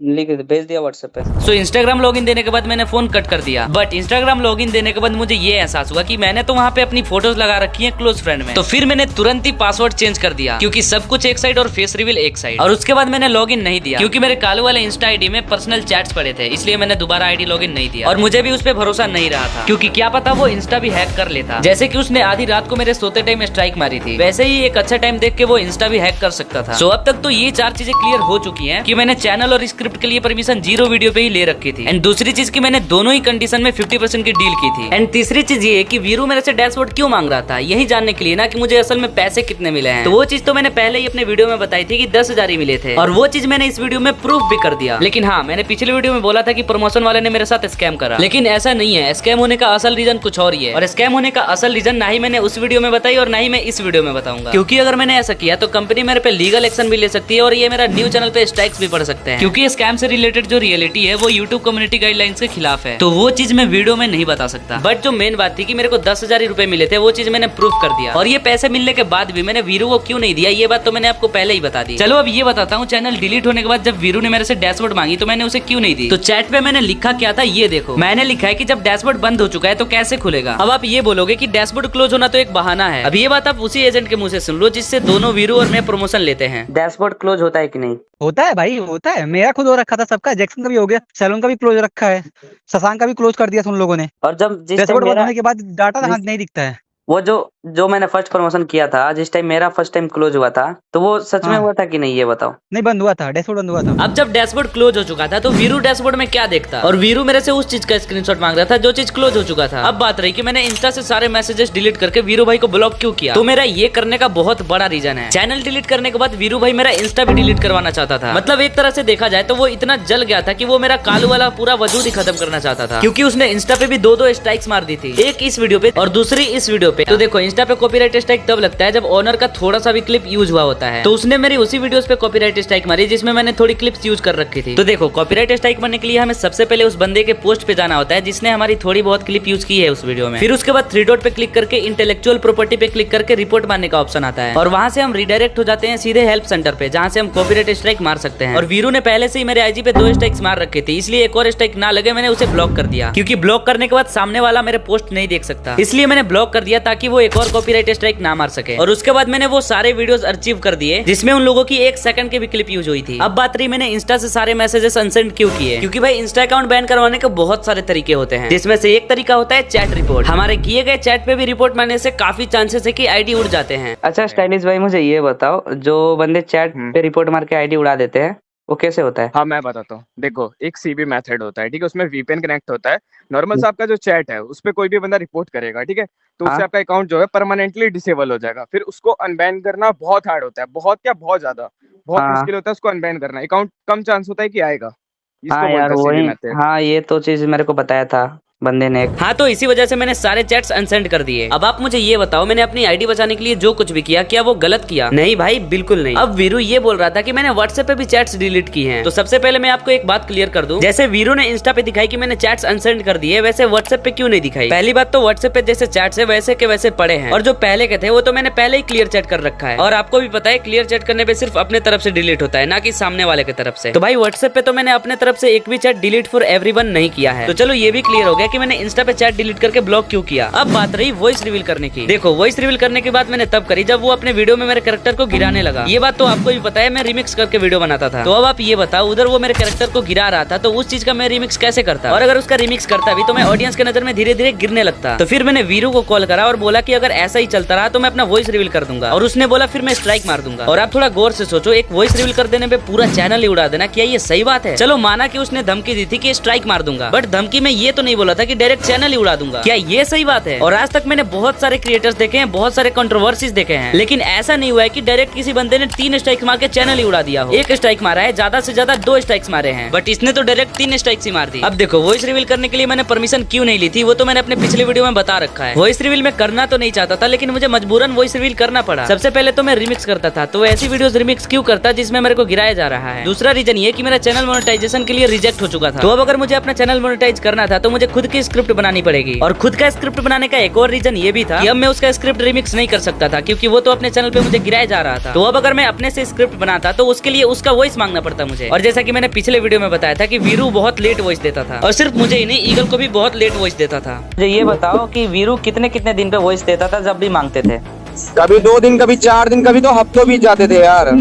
लिख भेज दिया व्हाट्सएप पे। सो इंस्टाग्राम लॉगिन देने के बाद मैंने फोन कट कर दिया। बट इंस्टाग्राम लॉगिन देने के बाद मुझे ये एहसास हुआ कि मैंने तो वहाँ पे अपनी फोटोज लगा रखी है क्लोज फ्रेंड में। तो फिर मैंने तुरंत ही पासवर्ड चेंज कर दिया क्योंकि सब कुछ एक साइड और फेस रिवील एक साइड। और उसके बाद मैंने लॉगिन नहीं दिया क्योंकि मेरे कालू वाले इंस्टा आईडी में पर्सनल चैट्स पड़े थे, इसलिए मैंने दोबारा आईडी लॉगिन नहीं दिया। और मुझे भी उस पर भरोसा नहीं रहा था क्योंकि क्या पता वो इंस्टा भी हैक कर लेता। जैसे कि उसने आधी रात को मेरे सोते टाइम स्ट्राइक मारी थी, वैसे ही एक अच्छा टाइम देख के वो इंस्टा भी हैक कर सकता था। सो अब तक तो ये 4 चीजें क्लियर हो चुकी है कि मैंने चैनल और स्क्रिप्ट के लिए परमिशन 0 वीडियो पे ही ले रखी थी। एंड दूसरी चीज की मैंने दोनों ही कंडीशन में 50% की डील की थी। एंड तीसरी चीज ये कि वीरू मेरे से डैशबोर्ड क्यों मांग रहा था, यही जानने के लिए ना कि मुझे असल में पैसे कितने मिले हैं। तो वो चीज तो मैंने पहले ही अपने वीडियो में बताई थी कि 10,000 ही मिले थे और वो चीज मैंने इस वीडियो में प्रूफ भी कर दिया। लेकिन हाँ, मैंने पिछले वीडियो में बोला था कि प्रमोशन वाले ने मेरे साथ स्कैम करा, लेकिन ऐसा नहीं है। स्कैम होने का असल रीजन कुछ और ही है और स्कैम होने का असल रीजन ना ही मैंने उस वीडियो में बताई और ना ही मैं इस वीडियो में बताऊंगा क्योंकि अगर मैंने ऐसा किया तो कंपनी मेरे पे लीगल एक्शन भी ले सकती है और ये मेरा न्यू चैनल पे स्ट्राइक्स भी पड़ सकते हैं क्योंकि स्कैम से रिलेटेड जो रियलिटी है वो यूट्यूब कम्युनिटी गाइडलाइंस के खिलाफ है। तो वो चीज मैं वीडियो में नहीं बता सकता। बट जो मेन बात थी कि मेरे को 10,000 रुपए मिले थे वो चीज मैंने प्रूफ कर दिया। और ये पैसे मिलने के बाद भी मैंने वीरू को क्यों नहीं दिया ये बात तो मैंने आपको पहले ही बता दी। चलो अब ये बताता हूँ, चैनल डिलीट होने के बाद जब वीरू ने मेरे से डैशबोर्ड मांगी तो मैंने उसे क्यों नहीं दी। तो चैट पे मैंने लिखा क्या था ये देखो, मैंने लिखा है कि जब डैशबोर्ड बंद हो चुका है तो कैसे खुलेगा। अब आप ये बोलोगे कि डैशबोर्ड क्लोज होना तो एक बहाना है। अब ये बात आप उसी एजेंट के मुंह से सुन लो जिससे दोनों वीरू और मैं प्रमोशन लेते हैं। डैशबोर्ड क्लोज होता है कि नहीं? होता है भाई, होता है। मेरा खुद हो रखा था, सबका जैक्सन का भी हो गया, सैलून का भी क्लोज रखा है, शशांक का भी क्लोज कर दिया था उन लोगों ने। और जब जिस डैशबोर्ड टाइम बंद होने के बाद डाटा हाथ नहीं दिखता है। वो जो मैंने फर्स्ट प्रमोशन किया था, जिस टाइम मेरा फर्स्ट टाइम क्लोज हुआ था, तो वो सच में हुआ था कि नहीं ये बताओ। नहीं, बंद हुआ था, डैशबोर्ड बंद हुआ था। अब जब डैशबोर्ड क्लोज हो चुका था तो वीरू डैशबोर्ड में क्या देखता और वीरू मेरे से उस चीज का स्क्रीनशॉट मांग रहा था जो चीज क्लोज हो चुका था। अब बात रही कि मैंने इंस्टा से सारे मैसेजेस डिलीट करके वीरू भाई को ब्लॉक क्यों किया। तो मेरा ये करने का बहुत बड़ा रीजन है। चैनल डिलीट करने के बाद वीरू भाई मेरा इंस्टा भी डिलीट करवाना चाहता था। मतलब एक तरह से देखा जाए तो वो इतना जल गया था कि वो मेरा कालू वाला पूरा वजूद ही खत्म करना चाहता था क्योंकि उसने इंस्टा पे भी 2 स्ट्राइक्स मार दी थी, एक इस वीडियो पे और दूसरी इस वीडियो पे। तो देखो, इंस्टा पे कॉपीराइट स्ट्राइक तब लगता है जब ओनर का थोड़ा सा भी क्लिप यूज हुआ होता है। तो उसने मेरी उसी वीडियोस पे कॉपीराइट स्ट्राइक मारी जिसमें मैंने थोड़ी क्लिप्स यूज कर रखी थी। तो देखो, कॉपीराइट स्ट्राइक मारने के लिए हमें सबसे पहले उस बंदे के पोस्ट पे जाना होता है जिसने हमारी थोड़ी बहुत क्लिप यूज की है उस वीडियो में। फिर उसके बाद 3 डॉट पे क्लिक करके इंटेलेक्चुअल प्रॉपर्टी पे क्लिक करके रिपोर्ट मारने का ऑप्शन आता है और वहां से हम रिडायरेक्ट हो जाते हैं सीधे हेल्प सेंटर पे जहां से हम कॉपीराइट स्ट्राइक मार सकते हैं। और वीरू ने पहले से ही मेरे आईजी पे 2 स्ट्राइक्स मार रखे थे, इसलिए एक और स्ट्राइक ना लगे मैंने उसे ब्लॉक कर दिया क्योंकि ब्लॉक करने के बाद सामने वाला मेरे पोस्ट नहीं देख सकता, इसलिए मैंने ब्लॉक कर दिया ताकि वो एक और कॉपीराइट स्ट्राइक ना मार सके। और उसके बाद मैंने वो सारे वीडियोस अर्चीव कर दिए जिसमें उन लोगों की 1 सेकंड की भी क्लिप यूज हुई थी। अब बात रही मैंने इंस्टा से सारे मैसेजेस अनसेंड क्यों किए, क्योंकि भाई इंस्टा अकाउंट बैन करवाने के बहुत सारे तरीके होते हैं जिसमें से एक तरीका होता है चैट रिपोर्ट। हमारे किए गए चैट पे भी रिपोर्ट मारने से काफी चांसेस है कि आईडी उड़ जाते हैं। अच्छा स्टाइलिश भाई, मुझे ये बताओ, जो बंदे चैट पे रिपोर्ट मार के आईडी उड़ा देते हैं वो कैसे होता है? हाँ मैं बताता हूँ। देखो, एक सीबी मेथड होता है, ठीक है, उसमें वीपीएन कनेक्ट होता है। नॉर्मल से आपका जो चैट है उस पे कोई भी बंदा रिपोर्ट करेगा, ठीक है, तो उससे आपका अकाउंट जो है परमानेंटली डिसेबल हो जाएगा। फिर उसको अनबैन करना बहुत हार्ड होता है, बहुत क्या बहुत ज्यादा, बहुत मुश्किल होता है उसको अनबैन करना। अकाउंट कम चांस होता है कि आएगा। हाँ यार वही, हाँ ये तो चीज मेरे को बताया था बंदे ने। हाँ, तो इसी वजह से मैंने सारे चैट्स अनसेंड कर दिए। अब आप मुझे ये बताओ, मैंने अपनी आईडी बचाने के लिए जो कुछ भी किया, क्या वो गलत किया? नहीं भाई, बिल्कुल नहीं। अब वीरू ये बोल रहा था कि मैंने व्हाट्सएप पे भी चैट्स डिलीट की हैं। तो सबसे पहले मैं आपको एक बात क्लियर कर दूं, जैसे वीरू ने इंस्टा पे दिखाई कि मैंने चैट्स अनसेंड कर दिए, वैसे व्हाट्सएप पे क्यों नहीं दिखाई? पहली बात तो व्हाट्सएप पे जैसे चैट्स है वैसे के वैसे पड़े हैं, और जो पहले के थे वो तो मैंने पहले ही क्लियर चैट कर रखा है। और आपको भी पता है क्लियर चैट करने पे सिर्फ अपने तरफ से डिलीट होता है, ना कि सामने वाले की तरफ से। तो भाई व्हाट्सएप पे तो मैंने अपने तरफ से एक भी चैट डिलीट फॉर एवरीवन नहीं किया है। तो चलो ये भी क्लियर हो गया कि मैंने इंस्टा पे चैट डिलीट करके ब्लॉक क्यों किया। अब बात रही वॉइस रिवील करने की। देखो, वॉइस रिवील करने की बात मैंने तब करी जब वो अपने वीडियो में मेरे कैरेक्टर को गिराने लगा। ये बात तो आपको भी पता है, मैं रिमिक्स करके वीडियो बनाता था। तो अब आप ये बताओ, उधर वो मेरे कैरेक्टर को गिरा रहा था तो उस चीज का मैं रिमिक्स कैसे करता, और अगर उसका रिमिक्स करता भी तो मैं ऑडियंस के नजर में धीरे धीरे गिरने लगता। तो फिर मैंने वीरू को कॉल करा और बोला कि अगर ऐसा ही चलता रहा तो मैं अपना वॉइस रिवील कर दूंगा, और उसने बोला फिर मैं स्ट्राइक मार दूंगा। और आप थोड़ा गौर से सोचो, एक वॉइस रिवील कर देने पे पूरा चैनल ही उड़ा देना, क्या ये सही बात है? चलो माना कि उसने धमकी दी थी कि स्ट्राइक मार दूंगा, बट धमकी में ये तो नहीं बोला था कि डायरेक्ट चैनल ही उड़ा दूंगा। क्या ये सही बात है? और आज तक मैंने बहुत सारे क्रिएटर्स देखे हैं, बहुत सारे कंट्रोवर्सीज देखे हैं, लेकिन ऐसा नहीं हुआ है कि डायरेक्ट किसी बंदे ने 3 स्ट्राइक मार के चैनल ही उड़ा दिया हो। 1 स्ट्राइक मारा है, ज्यादा से ज्यादा 2 स्ट्राइक्स मारे हैं, बट इसने तो डायरेक्ट 3 स्ट्राइक्स ही मार दी। अब देखो, वॉइस रिवील करने के लिए मैंने परमिशन क्यों नहीं ली थी वो तो मैंने अपने पिछले वीडियो में बता रखा है। वॉइस रिवील में करना तो नहीं चाहता था, लेकिन मुझे मजबूरन वॉइस रिवील करना पड़ा। सबसे पहले तो मैं रिमिक्स करता था, तो ऐसी वीडियोस रिमिक्स क्यों करता जिसमें मेरे को गिराया जा रहा है। दूसरा रीजन ये कि मेरा चैनल मोनेटाइजेशन के लिए रिजेक्ट हो चुका था। तो अब अगर मुझे अपना चैनल मोनेटाइज करना था तो मुझे खुद की स्क्रिप्ट बनानी पड़ेगी। और खुद का स्क्रिप्ट बनाने का एक और रीजन ये भी था कि अब मैं उसका स्क्रिप्ट रिमिक्स नहीं कर सकता था, क्योंकि वो तो अपने चैनल पे मुझे गिराया जा रहा था। तो अब अगर मैं अपने से स्क्रिप्ट बनाता तो उसके लिए उसका वॉइस मांगना पड़ता मुझे। और जैसा कि मैंने पिछले वीडियो में बताया था कि वीरू बहुत लेट वॉइस देता था, और सिर्फ मुझे ही नहीं, ईगल को भी बहुत लेट वॉइस देता था। मुझे ये बताओ कि वीरू कितने कितने दिन पे वॉइस देता था जब भी मांगते थे? कभी 2 दिन, कभी 4 दिन, कभी तो हफ्तों बीत जाते थे यार।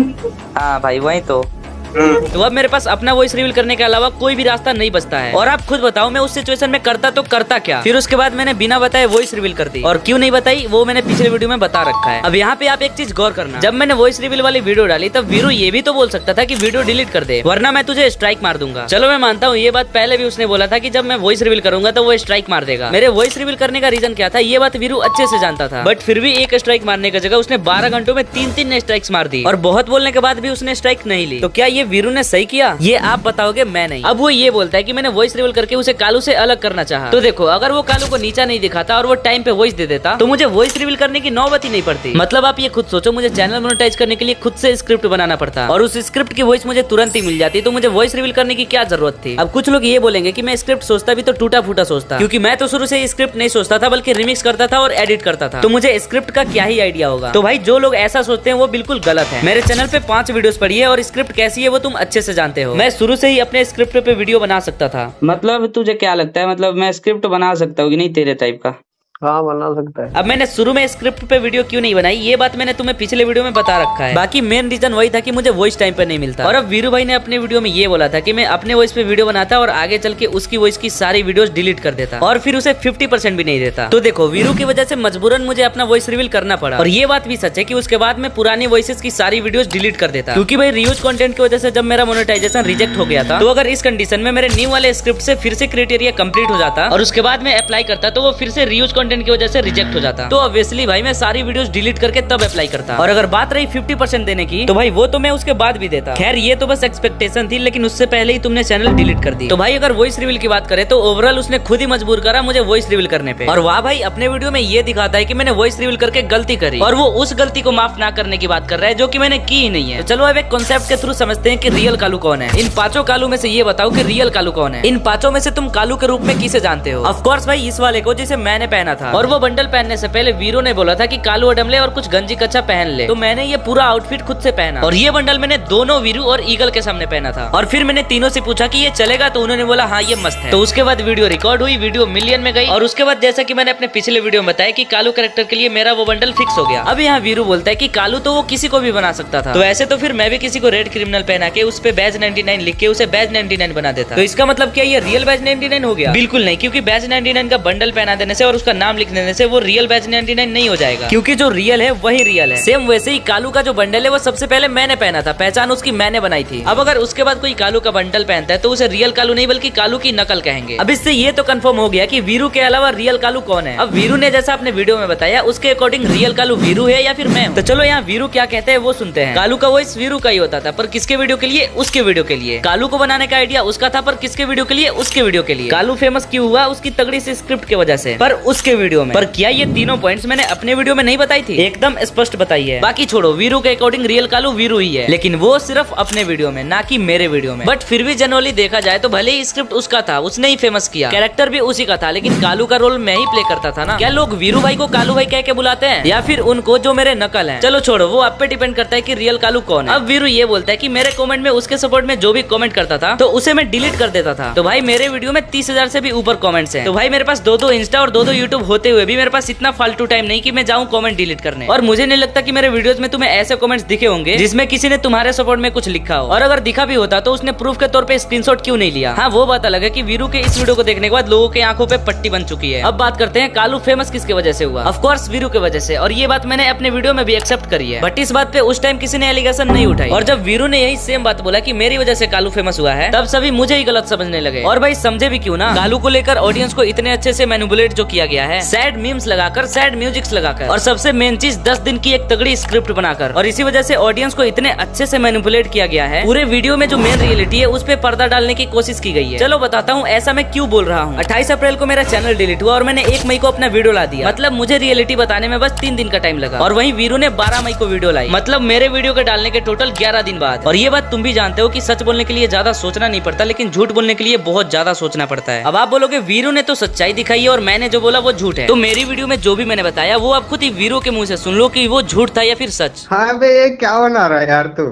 हाँ भाई, वही तो। तो अब मेरे पास अपना वॉइस रिवील करने के अलावा कोई भी रास्ता नहीं बचता है। और आप खुद बताओ, मैं उस सिचुएशन में करता तो करता क्या? फिर उसके बाद मैंने बिना बताए वॉइस रिवील कर दी, और क्यों नहीं बताई वो मैंने पिछले वीडियो में बता रखा है। अब यहाँ पे आप एक चीज गौर करना, जब मैंने वॉइस रिवील वाली वीडियो डाली तब वीरू ये भी तो बोल सकता था कि वीडियो डिलीट कर दे, वरना मैं तुझे स्ट्राइक मार दूंगा। चलो मैं मानता हूँ, ये बात पहले भी उसने बोला था कि जब मैं वॉइस रिवील करूंगा तो वो स्ट्राइक मार देगा। मेरे वॉइस रिवील करने का रीजन क्या था ये बात वीरू अच्छे से जानता था, बट फिर भी 1 स्ट्राइक मारने की जगह उसने 12 घंटों में 3-3 स्ट्राइक्स मार दी, और बहुत बोलने के बाद भी उसने स्ट्राइक नहीं ली। तो क्या ये वीरू ने सही किया? ये आप बताओगे, मैं नहीं। अब वो ये बोलता है कि मैंने वॉइस रिवील करके उसे कालू से अलग करना चाहा। तो देखो, अगर वो कालू को नीचा नहीं दिखाता और वो टाइम पे वॉइस दे देता तो मुझे वॉइस रिवील करने की नौबत ही नहीं पड़ती। मतलब आप ये खुद सोचो, मुझे चैनल मोनेटाइज करने के लिए खुद से स्क्रिप्ट बनाना पड़ता, और उस स्क्रिप्ट की वॉइस मुझे तुरंत ही मिल जाती, तो मुझे वॉइस रिवील करने की क्या जरूरत थी? अब कुछ लोग ये बोलेंगे कि मैं स्क्रिप्ट सोचता भी तो टूटा फूटा सोचता, क्योंकि मैं तो शुरू से स्क्रिप्ट नहीं सोचता था बल्कि रिमिक्स करता था और एडिट करता था, तो मुझे स्क्रिप्ट का क्या ही आइडिया होगा। तो भाई, जो लोग ऐसा सोचते हैं वो बिल्कुल गलत है। मेरे चैनल पे 5 वीडियोस पड़ी है और स्क्रिप्ट कैसी है वो तुम अच्छे से जानते हो। मैं शुरू से ही अपने स्क्रिप्ट पे वीडियो बना सकता था। मतलब तुझे क्या लगता है, मतलब मैं स्क्रिप्ट बना सकता हूँ कि नहीं तेरे टाइप का? हाँ, बना सकता है। अब मैंने शुरू में स्क्रिप्ट पे वीडियो क्यों नहीं बनाई ये बात मैंने तुम्हें पिछले वीडियो में बता रखा है। बाकी मेन रीजन वही था कि मुझे वॉइस टाइम पे नहीं मिलता। और अब वीरू भाई ने अपने वीडियो में ये बोला था कि मैं अपने वॉइस पे वीडियो बनाता और आगे चल के उसकी वॉइस की सारी वीडियोस डिलीट कर देता, और फिर उसे 50% भी नहीं देता। तो देखो, वीरू की वजह से मजबूरन मुझे अपना वॉइस रिवील करना पड़ा। और ये बात भी सच है कि उसके बाद मैं पुरानी वॉइसेस की सारी वीडियोस डिलीट कर देता, क्योंकि भाई रीयूज कंटेंट की वजह से जब मेरा मोनेटाइजेशन रिजेक्ट हो गया था, तो अगर इस कंडीशन में मेरे न्यू वाले स्क्रिप्ट से फिर से क्राइटेरिया कंप्लीट हो जाता और उसके बाद मैं अप्लाई करता तो वो फिर से रीयूज कंटेंट की वजह से रिजेक्ट हो जाता, तो ऑब्वियसली भाई मैं सारी वीडियोस डिलीट करके तब अप्लाई करता। और अगर बात रही 50% देने की, तो भाई वो तो मैं उसके बाद भी देता। खैर, ये तो बस एक्सपेक्टेशन थी, लेकिन उससे पहले ही तुमने चैनल डिलीट कर दी। तो भाई अगर वॉइस रिवील की बात करें तो ओवरऑल उसने खुद ही मजबूर करा मुझे वॉइस रिवील करने पे। और वाह भाई, अपने वीडियो में ये दिखाता है कि मैंने वॉइस रिवील करके गलती करी, और वो उस गलती को माफ ना करने की बात कर रहा है जो कि मैंने की ही नहीं है। तो चलो अब एक कॉन्सेप्ट के थ्रू समझते हैं कि रियल कालू कौन है। इन 5 कालू में से ये बताओ कि रियल कालू कौन है। इन 5 में से तुम कालू के रूप में किसे जानते हो? ऑफ कोर्स भाई, इस वाले को जिसे मैंने पहना था। और वो बंडल पहनने से पहले वीरू ने बोला था कि कालू अडम ले और कुछ गंजी कच्चा पहन ले, तो मैंने ये पूरा आउटफिट खुद से पहना, और ये बंडल मैंने दोनों वीरू और ईगल के सामने पहना था। और फिर मैंने तीनों से पूछा कि ये चलेगा, तो उन्होंने बोला हाँ ये मस्त है। तो उसके बाद वीडियो रिकॉर्ड हुई, वीडियो मिलियन में गई, और उसके बाद जैसा कि मैंने अपने पिछले वीडियो में बताया कि कालू कैरेक्टर के लिए मेरा वो बंडल फिक्स हो गया। अब यहाँ वीरू बोलता है कि कालू तो वो किसी को भी बना सकता था, तो ऐसे तो फिर मैं भी किसी को रेड क्रिमिनल पहना के उस पे बैज 99 लिख के उसे बैज 99 बना देता। तो इसका मतलब क्या ये रियल बैज 99 हो गया? बिल्कुल नहीं, क्योंकि बैज 99 का बंडल पहना देने से और उसका नाम नाम लिख देने से वो रियल बैच 99 नहीं हो जाएगा, क्योंकि जो रियल है वही रियल है। सेम वैसे ही कालू का जो बंडल है वो सबसे पहले मैंने पहना था, पहचान उसकी मैंने बनाई थी। अब अगर उसके बाद कोई कालू का बंडल पहनता है तो उसे रियल कालू नहीं बल्कि कालू की नकल कहेंगे। अब इससे ये तो कंफर्म हो गया कि वीरू के अलावा रियल कालू कौन है। अब वीरू ने जैसा अपने वीडियो में बताया उसके अकॉर्डिंग रियल कालू वीरू है या फिर मैं हूं। तो चलो यहाँ वीरू क्या कहते हैं वो सुनते हैं। कालू का वॉइस वीरू का ही होता था, पर किसके वीडियो के लिए? उसके वीडियो के लिए। कालू को बनाने का आइडिया उसका था, पर किसके वीडियो के लिए? उसके वीडियो के लिए। कालू फेमस क्यों हुआ? उसकी तगड़ी सी स्क्रिप्ट की वजह से, पर उसके वीडियो में। पर क्या ये तीनों पॉइंट्स मैंने अपने वीडियो में नहीं बताई थी? एकदम स्पष्ट बताई है। बाकी छोड़ो, वीरू के अकॉर्डिंग रियल कालू वीरू ही है, लेकिन वो सिर्फ अपने वीडियो में, ना कि मेरे वीडियो में। बट फिर भी जनरली देखा जाए तो भले ही स्क्रिप्ट उसका था, उसने ही फेमस किया, कैरेक्टर भी उसी का था, लेकिन कालू का रोल मैं ही प्ले करता था ना। क्या लोग वीरू भाई को कालू भाई कह के बुलाते हैं, या फिर उनको जो मेरे नकल है? चलो छोड़ो, वो आप पे डिपेंड करता है कि रियल कालू कौन है। अब वीरू ये बोलता है कि मेरे कमेंट में उसके सपोर्ट में जो भी कमेंट करता था तो उसे मैं डिलीट कर देता था। तो भाई मेरे वीडियो में 30,000 से भी ऊपर कमेंट्स हैं। तो भाई मेरे पास 2 इंस्टा और 2 यूट्यूब होते हुए भी मेरे पास इतना फालतू टाइम नहीं कि मैं जाऊं कमेंट डिलीट करने। और मुझे नहीं लगता कि मेरे वीडियोस में तुम्हें ऐसे कमेंट्स दिखे होंगे जिसमें किसी ने तुम्हारे सपोर्ट में कुछ लिखा हो, और अगर दिखा भी होता तो उसने प्रूफ के तौर पे स्क्रीनशॉट क्यों नहीं लिया। हाँ, वो बात अलग है कि वीरू के इस वीडियो को देखने के बाद लोगों की आंखों पे पट्टी बन चुकी है। अब बात करते हैं कालू फेमस किसकी वजह से हुआ। ऑफ कोर्स वीरू की वजह से, और ये बात मैंने अपने वीडियो में भी एक्सेप्ट करी है। बट इस बात पे उस टाइम किसी ने एलिगेशन नहीं उठाई, और जब वीरू ने यही सेम बात बोला कि मेरी वजह से कालू फेमस हुआ है, तब सभी मुझे ही गलत समझने लगे। और भाई समझे भी क्यों ना, कालू को लेकर ऑडियंस को इतने अच्छे से मैनिपुलेट जो किया गया है, सैड मीम्स लगाकर, सैड म्यूजिक्स लगाकर, और सबसे मेन चीज 10 दिन की एक तगड़ी स्क्रिप्ट बनाकर, और इसी वजह से ऑडियंस को इतने अच्छे से मैनिपुलेट किया गया है। पूरे वीडियो में जो मेन रियलिटी है उस पे पर्दा डालने की कोशिश की गई है। चलो बताता हूँ ऐसा मैं क्यों बोल रहा हूँ। 28 अप्रैल को मेरा चैनल डिलीट हुआ और मैंने 1 मई को अपना वीडियो ला दिया। मतलब मुझे रियलिटी बताने में बस 3 दिन का टाइम लगा, और वहीं वीरू ने 12 मई को वीडियो लाई। मतलब मेरे वीडियो के डालने के टोटल 11 दिन बाद। और ये बात तुम भी जानते हो कि सच बोलने के लिए ज्यादा सोचना नहीं पड़ता, लेकिन झूठ बोलने के लिए बहुत ज्यादा सोचना पड़ता है। अब आप बोलोगे वीरू ने तो सच्चाई दिखाई है और मैंने जो बोला वो झूठ है, तो मेरी वीडियो में जो भी मैंने बताया वो आप खुद ही वीरू के मुंह से सुन लो कि वो झूठ था या फिर सच। हाँ बे, ये क्या बना रहा है यार तू?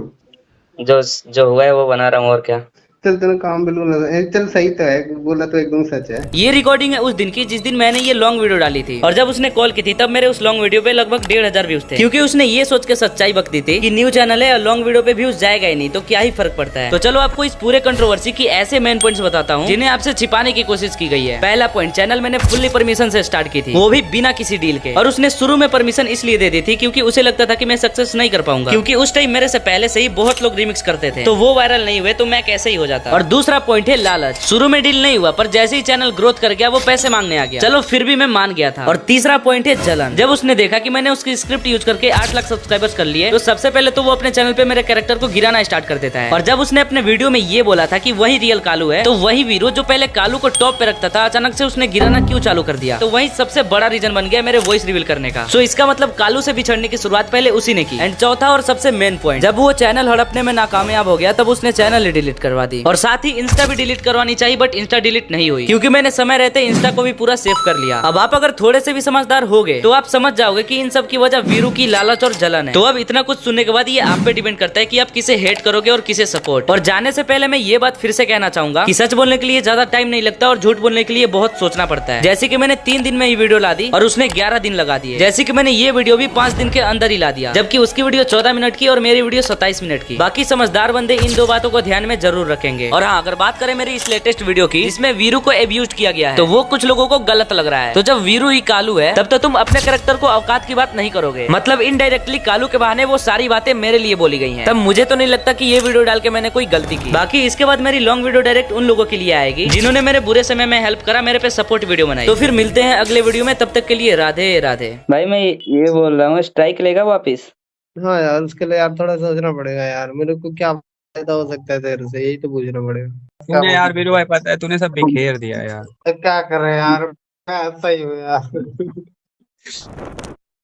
जो हुआ है वो बना रहा हूँ, और क्या। चल तेरा काम बिल्कुल चल सही तो है, बोला तो एकदम सच है। ये रिकॉर्डिंग है उस दिन की जिस दिन मैंने ये लॉन्ग वीडियो डाली थी, और जब उसने कॉल की थी तब मेरे उस लॉन्ग वीडियो पे लगभग 1,500 व्यूज थे, क्योंकि उसने ये सोच के सच्चाई बक दी थी कि न्यू चैनल है और लॉन्ग वीडियो पे व्यूज जाएगा ही नहीं, तो क्या ही फर्क पड़ता है। तो चलो आपको इस पूरे कंट्रोवर्सी की ऐसे मेन पॉइंट्स बताता हूँ जिन्हें आपसे छिपाने की कोशिश की गई है। पहला पॉइंट, चैनल मैंने फुल्ली परमिशन से स्टार्ट की थी, वो भी बिना किसी डील के, और उसने शुरू में परमिशन इसलिए दे दी थी क्योंकि उसे लगता था कि मैं सक्सेस नहीं कर पाऊंगा, क्योंकि उस टाइम मेरे से पहले से ही बहुत लोग रिमिक्स करते थे, तो वो वायरल नहीं हुए तो मैं कैसे ही हो जाता। और दूसरा पॉइंट है लालच। शुरू में डील नहीं हुआ, पर जैसे ही चैनल ग्रोथ कर गया वो पैसे मांगने आ गया, चलो फिर भी मैं मान गया था। और तीसरा पॉइंट है जलन। जब उसने देखा कि मैंने उसकी स्क्रिप्ट यूज करके 8 लाख सब्सक्राइबर्स कर लिए, तो सबसे पहले तो वो अपने चैनल पे मेरे कैरेक्टर को गिराना स्टार्ट कर देता है। और जब उसने अपने वीडियो में ये बोला था कि वही रियल कालू है, तो वही वीरू जो पहले कालू को टॉप पे रखता था, अचानक से उसने गिराना क्यों चालू कर दिया, तो वही सबसे बड़ा रीजन बन गया मेरे वॉइस रिवील करने का। सो इसका मतलब कालू से बिछड़ने की शुरुआत पहले उसी ने की। एंड चौथा और सबसे मेन पॉइंट, जब वो चैनल हड़पने में नाकामयाब हो गया तब उसने चैनल ही डिलीट करवा दी, और साथ ही इंस्टा भी डिलीट करवानी चाहिए, बट इंस्टा डिलीट नहीं हुई, क्योंकि मैंने समय रहते इंस्टा को भी पूरा सेव कर लिया। अब आप अगर थोड़े से भी समझदार हो गए तो आप समझ जाओगे कि इन सब की वजह वीरू की लालच और जलन है। तो अब इतना कुछ सुनने के बाद ये आप पे डिपेंड करता है कि आप किसे हेट करोगे और किसे सपोर्ट। और जाने से पहले मैं ये बात फिर से कहना चाहूंगा कि सच बोलने के लिए ज्यादा टाइम नहीं लगता और झूठ बोलने के लिए बहुत सोचना पड़ता है। जैसे कि मैंने 3 दिन में ये वीडियो ला दी और उसने 11 दिन लगा दिए। जैसे कि मैंने ये वीडियो भी 5 दिन के अंदर ही ला दिया, जबकि उसकी वीडियो 14 मिनट की और मेरी वीडियो 27 मिनट की। बाकी समझदार बंदे इन 2 बातों को ध्यान में जरूर रखेंगे। और हाँ, अगर बात करें मेरी इस लेटेस्ट वीडियो की, इसमें वीरू को एब्यूज किया गया है, तो वो कुछ लोगों को गलत लग रहा है। तो जब वीरू ही कालू है तब तो तुम अपने कैरेक्टर को औकात की बात नहीं करोगे। मतलब इनडायरेक्टली कालू के बहाने वो सारी बातें मेरे लिए बोली गई हैं। तब मुझे तो नहीं लगता कि ये वीडियो डाल के मैंने कोई गलती की। बाकी इसके बाद मेरी लॉन्ग वीडियो डायरेक्ट उन लोगों के लिए आएगी जिन्होंने मेरे बुरे समय में हेल्प करा, मेरे पे सपोर्ट वीडियो बनाई। तो फिर मिलते हैं अगले वीडियो में, तब तक के लिए राधे राधे। भाई मैं ये बोल रहा हूँ, स्ट्राइक लेगा वापिस? हाँ यार, उसके लिए यार थोड़ा सोचना पड़ेगा यार, मेरे को क्या फायदा हो सकता है तेरे से, यही तो पूछना पड़ेगा। तूने यार वीरू भाई, पता है तूने सब बिखेर दिया यार। क्या कर रहे हैं यार, मैं ऐसा ही हूँ यार।